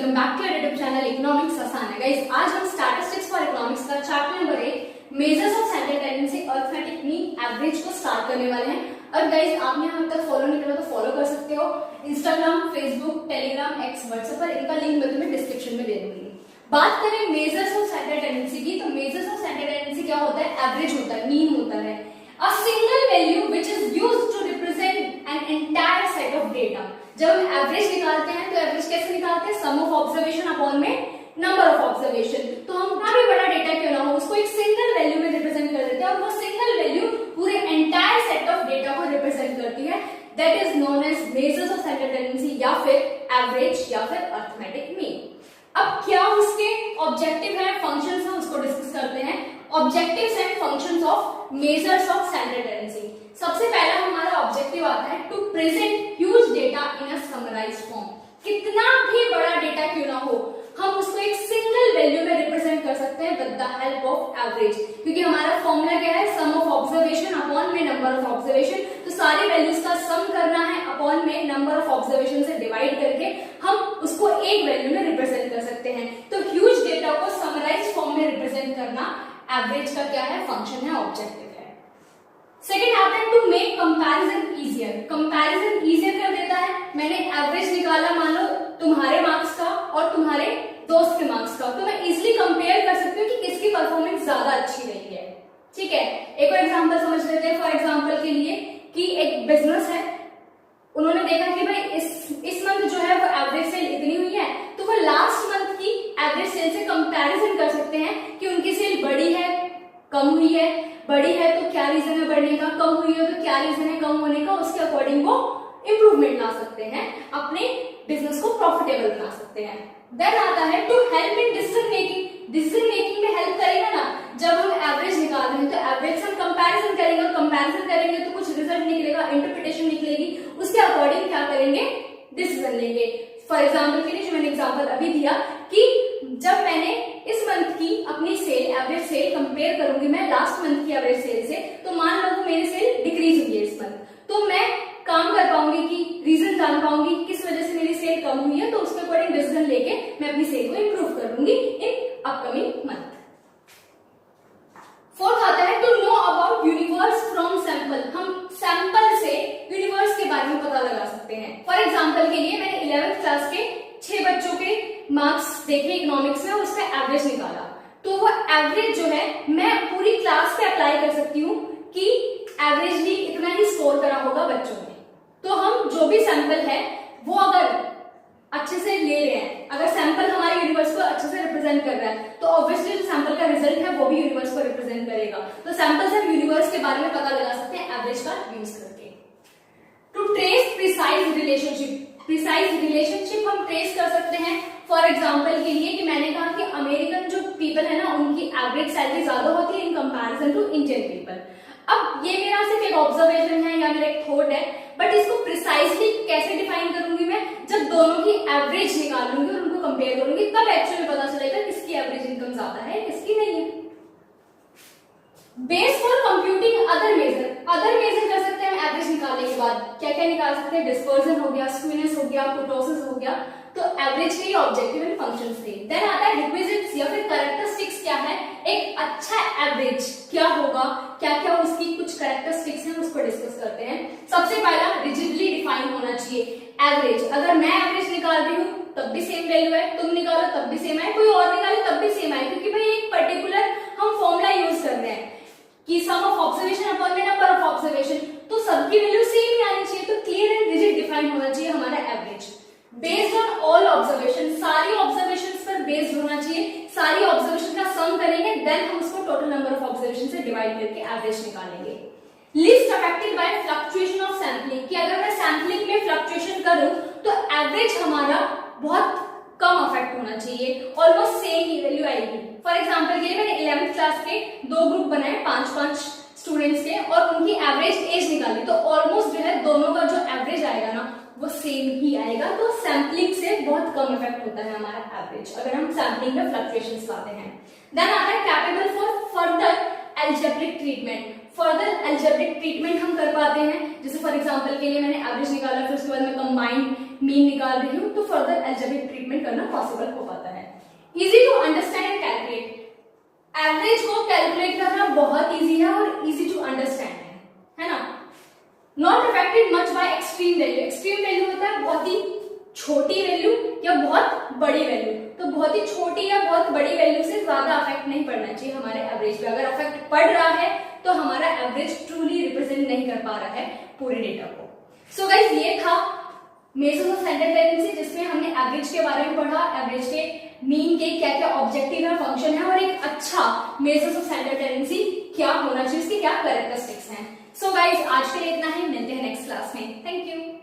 Welcome back to YouTube channel economics आसान है। Guys, आज हम स्टैटिस्टिक्स फॉर इकोनॉमिक्स का chapter number 8 measures of central tendency arithmetic mean average को start करने वाले हैं। और गाइस, आपने हम तक फॉलो नहीं करा तो फॉलो कर सकते हो Instagram, Facebook, Telegram, x, WhatsApp पर। इनका लिंक मैं तुम्हें डिस्क्रिप्शन में दे दूंगी। बात करें मेजर्स ऑफ सेंट्रल टेंडेंसी की, तो मेजर्स ऑफ सेंट्रल टेंडेंसी क्या होता है? एवरेज होता है, मीन होता है, a single value which is used to represent an entire set of data। जब हम एवरेज निकालते हैं तो एवरेज कैसे निकालते हैं? सम ऑफ ऑब्जर्वेशन अपॉन में नंबर ऑफ ऑब्जर्वेशन। तो हम कितना भी बड़ा डेटा क्यों ना हो, उसको एक सिंगल वैल्यू में रिप्रेजेंट कर देते हैं और वो सिंगल वैल्यू पूरे एंटायर सेट ऑफ डेटा को रिप्रेजेंट करती है। That is known as measures of central tendency या फिर एवरेज या फिर अरिथमेटिक मीन। अब क्या उसके ऑब्जेक्टिव है, फंक्शंस है, उसको डिस्कस करते हैं। Objectives and functions of measures of central tendency. सबसे पहला हमारा ऑब्जेक्टिव आता है to present huge data in a summarised form. कितना भी बड़ा डेटा क्यों ना हो, हम उसको एक सिंगल वैल्यू में रिप्रेजेंट कर सकते हैं with the help of average, क्योंकि हमारा फॉर्मूला क्या है? सम ऑफ ऑब्जर्वेशन अपॉन में नंबर ऑफ ऑब्जर्वेशन। तो सारी वैल्यूज का सम करना है अपॉन में नंबर ऑफ ऑब्जर्वेशन से डिवाइड करके हम उसको एक वैल्यू में रिप्रेजेंट कर सकते हैं। तो ह्यूज डेटा को समराइज्ड फॉर्म में रिप्रेजेंट करना एवरेज का क्या है? फंक्शन है, ऑब्जेक्टिव है। सेकेंड आता है to make comparison easier. Comparison easier कर देता है। मैंने एवरेज निकाला, मान लो तुम्हारे मार्क्स का और तुम्हारे दोस्त के मार्क्स का, तो मैं इजिली कंपेयर कर सकती हूँ कि किसकी परफॉर्मेंस ज्यादा अच्छी रही है। ठीक है, एक और एग्जांपल समझ लेते हैं। फॉर एग्जांपल के लिए कि एक बिजनेस है, उन्होंने देखा कि भाई इस मंथ जो है वो एवरेज सेल इतनी हुई है, तो वो लास्ट मंथ की एवरेज सेल से कंपैरिजन कर सकते हैं कि उनकी सेल बढ़ी है, कम हुई है। बढ़ी है तो क्या रीजन है बढ़ने का, कम हुई है तो क्या रीजन है कम होने का, उसके अकॉर्डिंग वो इंप्रूवमेंट ला सकते हैं, अपने बिजनेस को प्रॉफिटेबल बना सकते हैं। देन आता है to help in decision making. Decision making में हेल्प करेगा ना, जब हम एवरेज निकाल रहे हैं तो एवरेज से हम कंपैरिजन करेंगे और कंपैरिजन करेंगे तो कुछ रिजल्ट निकलेगा, इंटरप्रिटेशन निकलेगी, उसके अकॉर्डिंग क्या करेंगे? डिसीजन लेंगे। फॉर एग्जाम्पल के लिए जो मैंने एग्जाम्पल अभी दिया कि जब मैंने इस मंथ की अपनी सेल, एवरेज सेल कंपेयर करूंगी मैं लास्ट मंथ की एवरेज सेल से, तो मान लो कि मेरी सेल डिक्रीज हुई है इस मंथ, तो मैं काम कर पाऊंगी कि रीजन जान पाऊंगी किस वजह से मेरी सेल कम हुई है, तो उसके अकॉर्डिंग डिसीजन लेके मैं अपनी सेल को इंप्रूव करूंगी इन अपकमिंग मंथ। फोर्थ आता है to know about universe from sample. हम सैंपल से यूनिवर्स के बारे में पता लगा सकते हैं। फॉर एग्जांपल के लिए मैंने 11th क्लास के 6 बच्चों के मार्क्स देखे इकोनॉमिक्स में और उसका एवरेज निकाला, तो वो एवरेज जो है मैं पूरी क्लास पे अप्लाई कर सकती हूँ कि एवरेजली इतना ही स्कोर करा होगा बच्चों ने। तो हम जो भी सैंपल है वो अगर अच्छे से ले रहे हैं, अगर सैंपल हमारे यूनिवर्स को अच्छे से रिप्रेजेंट कर रहा है, तो ऑब्वियसली जो सैंपल का रिजल्ट है वो भी यूनिवर्स को रिप्रेजेंट करेगा। तो सैंपल से हम यूनिवर्स के बारे में पता लगा सकते हैं एवरेज का यूज करके। To trace precise relationship. Precise relationship हम ट्रेस कर सकते हैं। फॉर एग्जाम्पल के लिए कि मैंने कहा कि अमेरिकन जो पीपल है ना, उनकी एवरेज सैलरी ज्यादा होती है in comparison to Indian people. अब ये मेरा सिर्फ एक ऑब्जर्वेशन है या मेरा एक थॉट है, बट इसको प्रिसाइजली कैसे डिफाइन करूंगी मैं? जब दोनों की एवरेज निकालूंगी और उनको कंपेयर करूंगी, तब एक्चुअली पता चलेगा किसकी एवरेज इनकम ज्यादा है, किसकी नहीं है। Base for computing other measure. Other measure कर सकते हैं हम एवरेज निकालने के बाद। क्या क्या निकाल सकते हैं? डिस्पर्जन हो गया, स्क्यूनेस हो गया, कुर्टोसिस हो गया। तो एवरेज के ऑब्जेक्टिव एंड फंक्शंस थे। देन आता है रिक्विजिट्स या फिर कैरेक्टरिस्टिक्स। क्या है एक अच्छा एवरेज, क्या होगा, क्या क्या उसकी कुछ कैरेक्टरिस्टिक्स हैं, उसको डिस्कस करते हैं। सबसे पहला रिजिडली डिफाइन होना चाहिए एवरेज। अगर मैं एवरेज निकाल रही हूँ तब भी सेम वैल्यू है, तुम निकालो तब भी सेम है, कोई और निकाले तब भी सेम है, क्योंकि भाई एक पर्टिकुलर हम फॉर्मूला यूज कर रहे हैं कि सम ऑफ ऑब्जर्वेशन अपॉन में नंबर ऑफ ऑब्जर्वेशन, तो सबकी वैल्यू सेम ही आनी चाहिए। तो क्लियर एंड रिजिड डिफाइन होना चाहिए हमारा average. Based on all observation, सारी ऑब्जर्वेशंस पर बेस्ड होना चाहिए। सारी ऑब्जर्वेशन का सम करेंगे, देन हम उसको टोटल नंबर ऑफ ऑब्जर्वेशन से डिवाइड करके एवरेज निकालेंगे। Least affected by fluctuation of sampling, कि अगर मैं सैंपलिंग में फ्लक्चुएशन करूं तो एवरेज हमारा बहुत कम अफेक्ट होना चाहिए, ऑलमोस्ट सेम ही वैल्यू आएगी। फॉर एग्जांपल के लिए मैंने 11th क्लास के 2 ग्रुप बनाए 5-5 स्टूडेंट्स के और उनकी एवरेज एज निकाली, तो ऑलमोस्ट जो है दोनों का जो एवरेज आएगा ना वो सेम ही आएगा। तो सैंपलिंग से बहुत कम इफेक्ट होता है हमारा एवरेज अगर हम सैंपलिंग में फ्लक्चुएशंस लाते हैं। देन आता है capable for further algebraic treatment. Further algebraic treatment हम कर पाते हैं, जैसे फॉर एग्जांपल के लिए मैंने एवरेज निकाला, फिर उसके बाद मैं कंबाइंड मीन निकाल रही हूँ तो फर्दर अलजेब्रिक ट्रीटमेंट करना पॉसिबल हो पाता है। Easy to understand and calculate, average को कैलकुलेट करना बहुत इजी है और इजी टू अंडरस्टैंड है ना। Not affected much by extreme value, extreme value होता है बहुत ही छोटी वैल्यू या बहुत बड़ी वैल्यू, तो बहुत ही छोटी या बहुत बड़ी वैल्यू से ज्यादा अफेक्ट नहीं पड़ना चाहिए हमारे एवरेज पे। अगर अफेक्ट पड़ रहा है तो हमारा एवरेज ट्रूली रिप्रेजेंट नहीं कर पा रहा है पूरे डेटा को। सो गाइस ये था मेजर्स ऑफ सेंट्रल टेंडेंसी, जिसमें हमने एवरेज के बारे में पढ़ा, एवरेज के मीन के क्या क्या ऑब्जेक्टिव है, फंक्शन है, और एक अच्छा मेजर्स ऑफ सेंट्रल टेंडेंसी क्या होना चाहिए, इसके क्या कैरेक्टरिस्टिक्स हैं। सो गाइस आज के लिए इतना ही, मिलते हैं नेक्स्ट क्लास में। Thank you.